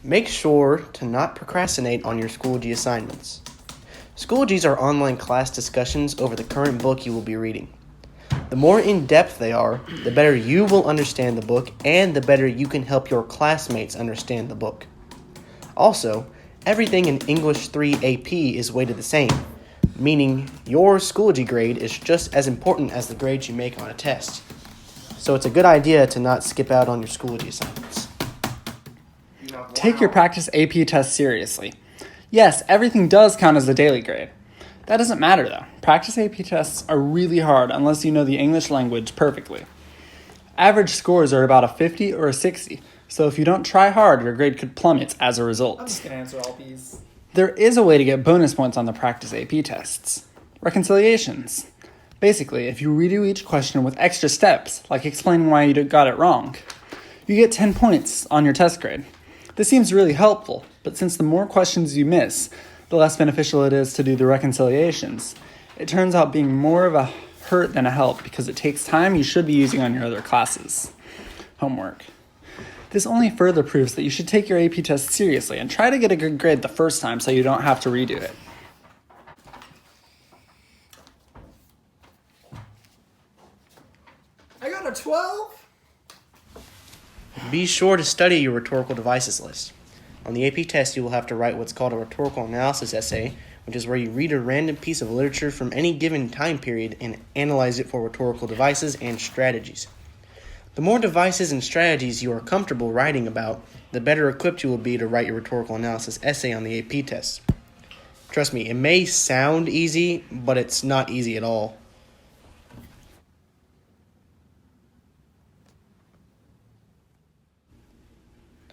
Make sure to not procrastinate on your Schoology assignments. Schoologies are online class discussions over the current book you will be reading. The more in-depth they are, the better you will understand the book and the better you can help your classmates understand the book. Also, everything in English 3 AP is weighted the same, meaning your Schoology grade is just as important as the grades you make on a test. So it's a good idea to not skip out on your Schoology assignments. Take your practice AP test seriously. Yes, everything does count as a daily grade. That doesn't matter though. Practice AP tests are really hard unless you know the English language perfectly. Average scores are about a 50 or a 60, so if you don't try hard, your grade could plummet as a result. I'm just going to answer all these. There is a way to get bonus points on the practice AP tests. Reconciliations. Basically, if you redo each question with extra steps, like explaining why you got it wrong, you get 10 points on your test grade. This seems really helpful, but since the more questions you miss, the less beneficial it is to do the reconciliations. It turns out being more of a hurt than a help because it takes time you should be using on your other classes. Homework. This only further proves that you should take your AP test seriously and try to get a good grade the first time so you don't have to redo it. I got a 12? Be sure to study your rhetorical devices list. On the AP test, you will have to write what's called a rhetorical analysis essay, which is where you read a random piece of literature from any given time period and analyze it for rhetorical devices and strategies. The more devices and strategies you are comfortable writing about, the better equipped you will be to write your rhetorical analysis essay on the AP test. Trust me, it may sound easy, but it's not easy at all.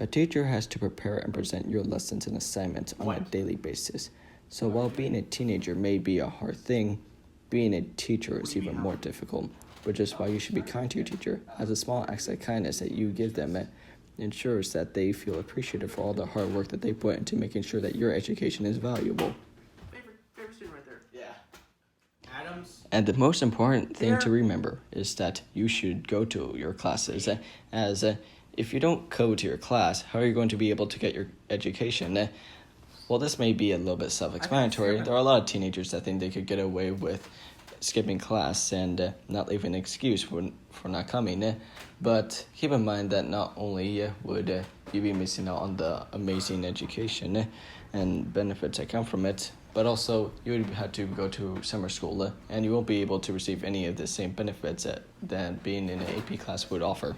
A teacher has to prepare and present your lessons and assignments on a daily basis. So while being a teenager may be a hard thing, being a teacher is even more difficult, which is why you should be kind to your teacher, as a small act of kindness that you give them ensures that they feel appreciated for all the hard work that they put into making sure that your education is valuable. Favorite student right there. Yeah. Adams. And the most important thing to remember is that you should go to your classes, as if you don't go to your class, how are you going to be able to get your education? Well, this may be a little bit self-explanatory. There are a lot of teenagers that think they could get away with skipping class and not leaving an excuse for not coming. But keep in mind that not only would you be missing out on the amazing education and benefits that come from it, but also you would have to go to summer school and you won't be able to receive any of the same benefits that being in an AP class would offer.